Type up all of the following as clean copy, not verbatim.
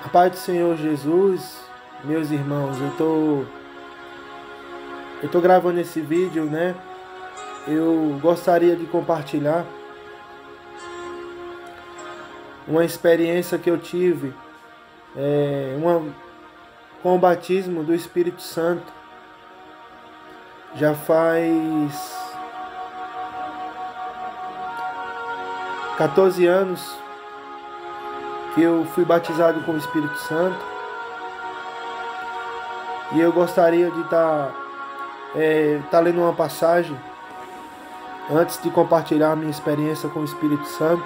A paz do Senhor Jesus, meus irmãos, eu tô gravando esse vídeo, né? Eu gostaria de compartilhar uma experiência que eu tive com o batismo do Espírito Santo. Já faz 14 anos que eu fui batizado com o Espírito Santo, e eu gostaria de estar lendo uma passagem antes de compartilhar a minha experiência com o Espírito Santo,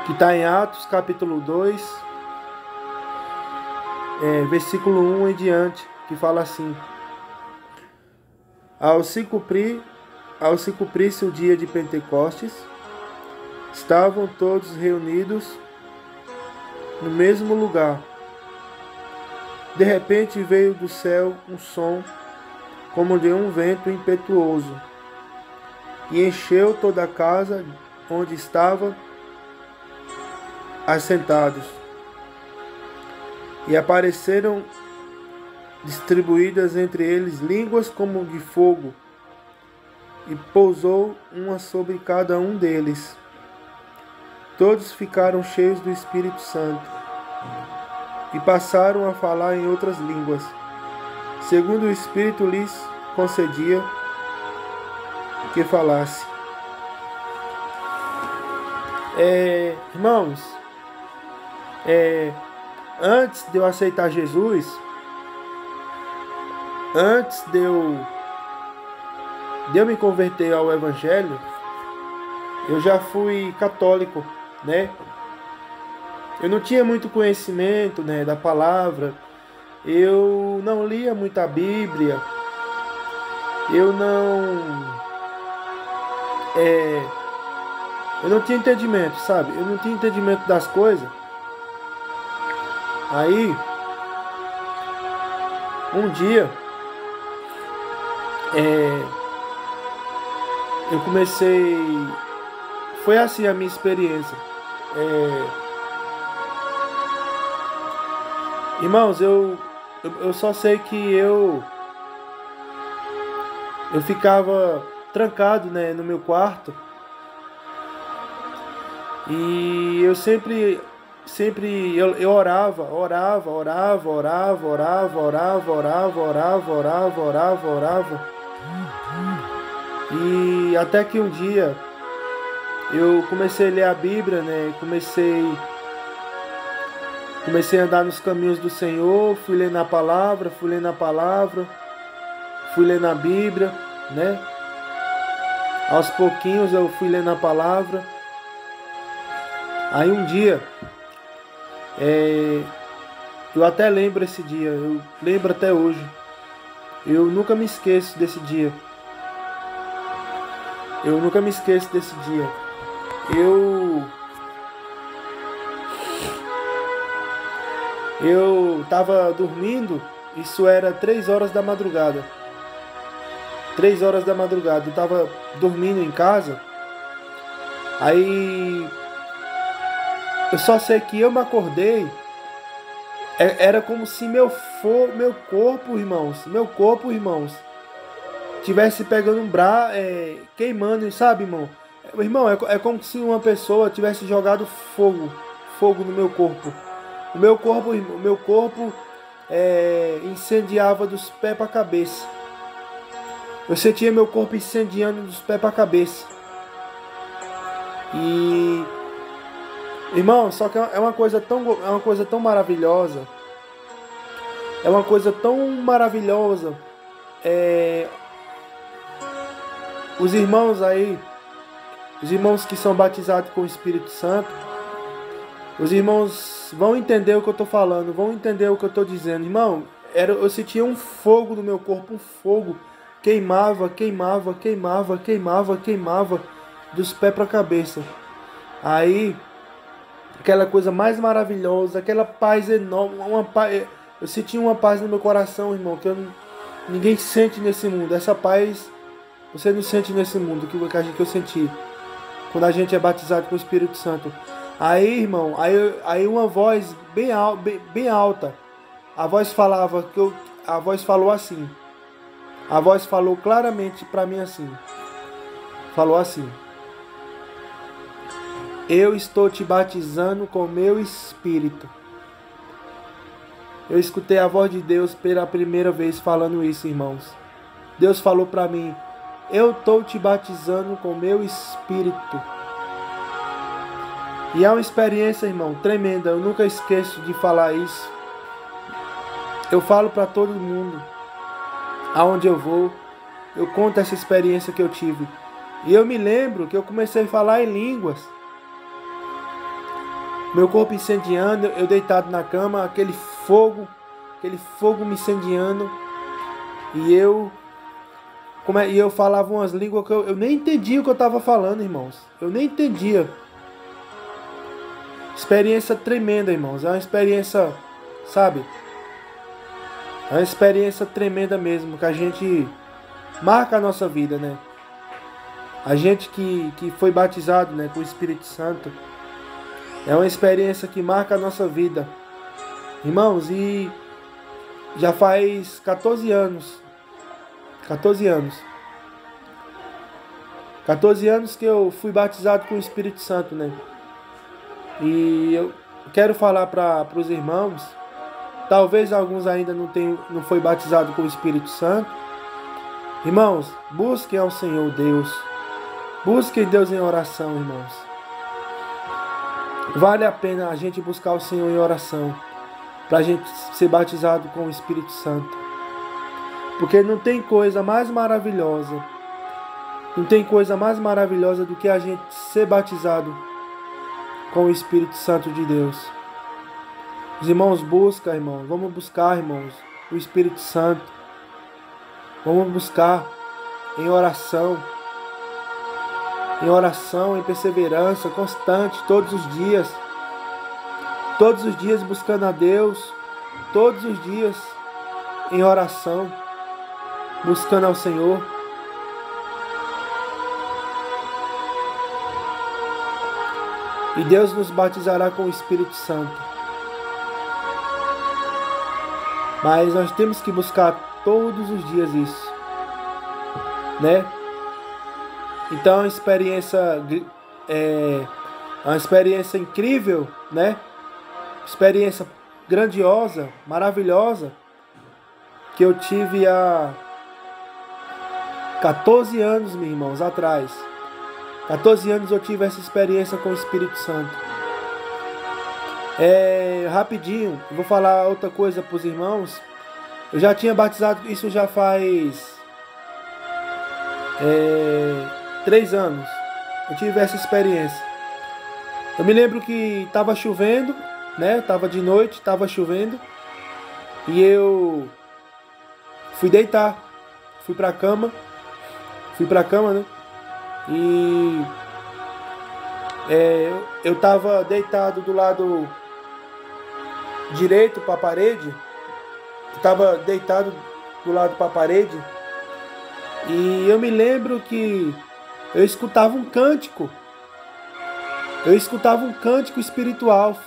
que está em Atos capítulo 2, versículo 1 em diante, que fala assim: Ao se cumprir-se o dia de Pentecostes, estavam todos reunidos no mesmo lugar. De repente veio do céu um som como de um vento impetuoso, e encheu toda a casa onde estavam assentados. E apareceram distribuídas entre eles línguas como de fogo, e pousou uma sobre cada um deles. Todos ficaram cheios do Espírito Santo e passaram a falar em outras línguas, segundo o Espírito lhes concedia que falasse. Irmãos, antes de eu aceitar Jesus, antes de eu me converter ao Evangelho, eu já fui católico, né? Eu não tinha muito conhecimento, né, da palavra. Eu não lia muito a Bíblia. Eu não tinha entendimento, sabe? Eu não tinha entendimento das coisas. Aí, um dia, eu comecei... Foi assim a minha experiência. Irmãos, eu só sei que eu ficava trancado, né, no meu quarto. E eu sempre eu orava. E até que um dia eu comecei a ler a Bíblia, né? Comecei a andar nos caminhos do Senhor, fui lendo a palavra, fui lendo a Bíblia, né? Aos pouquinhos eu fui lendo a palavra. Aí um dia, eu até lembro esse dia, eu lembro até hoje. Eu nunca me esqueço desse dia. Eu tava dormindo, isso era 3 horas da madrugada. 3 horas da madrugada, eu tava dormindo em casa. Aí eu só sei que eu me acordei. Era como se meu corpo, irmãos, tivesse pegando queimando, sabe, irmão? Irmão, é como se uma pessoa tivesse jogado fogo no meu corpo. O meu corpo incendiava dos pés para a cabeça. Eu sentia meu corpo incendiando dos pés para a cabeça. E, irmão, só que é uma coisa tão maravilhosa. É uma coisa tão maravilhosa. Os irmãos aí, os irmãos que são batizados com o Espírito Santo, os irmãos vão entender o que eu estou falando, vão entender o que eu estou dizendo. Irmão, eu sentia um fogo no meu corpo, um fogo. Queimava dos pés para a cabeça. Aí, aquela coisa mais maravilhosa, aquela paz enorme, eu sentia uma paz no meu coração, irmão, que ninguém sente nesse mundo. Essa paz você não sente nesse mundo que eu senti quando a gente é batizado com o Espírito Santo. Aí, irmão, aí uma voz bem alta, a voz falava a voz falou assim. A voz falou claramente para mim assim. Falou assim: eu estou te batizando com meu Espírito. Eu escutei a voz de Deus pela primeira vez falando isso, irmãos. Deus falou para mim: eu estou te batizando com meu Espírito. E é uma experiência, irmão, tremenda. Eu nunca esqueço de falar isso. Eu falo para todo mundo, aonde eu vou, eu conto essa experiência que eu tive. E eu me lembro que eu comecei a falar em línguas. Meu corpo incendiando, eu deitado na cama, aquele fogo me incendiando. E eu falava umas línguas que eu nem entendia o que eu estava falando, irmãos. Eu nem entendia. Experiência tremenda, irmãos. É uma experiência, sabe? É uma experiência tremenda mesmo, que a gente marca a nossa vida, né? A gente que foi batizado, né, com o Espírito Santo, é uma experiência que marca a nossa vida. Irmãos, e já faz 14 anos. 14 anos. 14 anos que eu fui batizado com o Espírito Santo, né? E eu quero falar para os irmãos, talvez alguns ainda não foi batizado com o Espírito Santo. Irmãos, busquem ao Senhor Deus. Busquem Deus em oração, irmãos. Vale a pena a gente buscar o Senhor em oração, para a gente ser batizado com o Espírito Santo. Porque não tem coisa mais maravilhosa, não tem coisa mais maravilhosa do que a gente ser batizado com o Espírito Santo de Deus. Os irmãos buscam, irmãos. Vamos buscar, irmãos, o Espírito Santo. Vamos buscar em oração. Em oração, em perseverança constante, todos os dias. Todos os dias buscando a Deus. Todos os dias em oração, buscando ao Senhor. E Deus nos batizará com o Espírito Santo. Mas nós temos que buscar todos os dias isso, né? Então é uma experiência incrível, né? Experiência grandiosa, maravilhosa, que eu tive há 14 anos, meus irmãos, atrás. 14 anos eu tive essa experiência com o Espírito Santo. Rapidinho, eu vou falar outra coisa para os irmãos. Eu já tinha batizado, isso já faz 3 anos. Eu tive essa experiência. Eu me lembro que estava chovendo, né? Tava de noite, estava chovendo. E eu fui deitar. Fui pra cama, né? E eu tava deitado do lado direito para a parede. Eu tava deitado do lado para a parede. E eu me lembro que eu escutava um cântico. Eu escutava um cântico espiritual.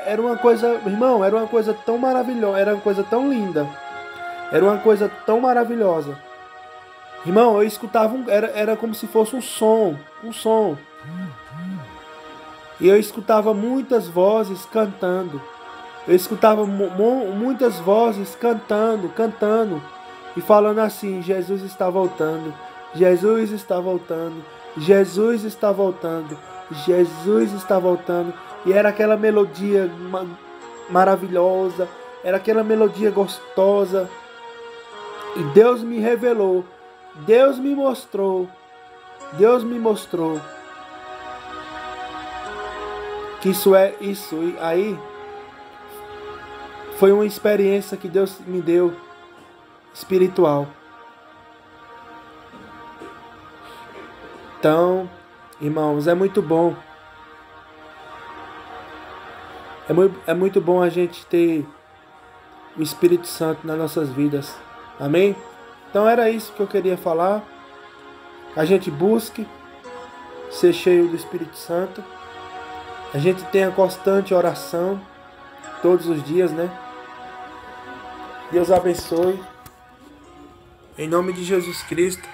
Era uma coisa, irmão, era uma coisa tão maravilhosa, era uma coisa tão linda. Era uma coisa tão maravilhosa. Irmão, eu escutava, era como se fosse um som. E eu escutava muitas vozes cantando. Eu escutava muitas vozes cantando. E falando assim: Jesus está voltando. Jesus está voltando. Jesus está voltando. Jesus está voltando. E era aquela melodia maravilhosa. Era aquela melodia gostosa. E Deus me revelou. Deus me mostrou que isso aí foi uma experiência que Deus me deu espiritual. Então, irmãos, é muito bom. É muito bom a gente ter o Espírito Santo nas nossas vidas. Amém? Então era isso que eu queria falar. A gente busque ser cheio do Espírito Santo. A gente tenha constante oração todos os dias, né? Deus abençoe. Em nome de Jesus Cristo.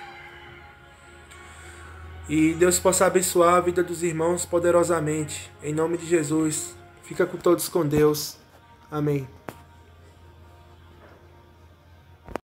E Deus possa abençoar a vida dos irmãos poderosamente. Em nome de Jesus. Fica com todos com Deus. Amém.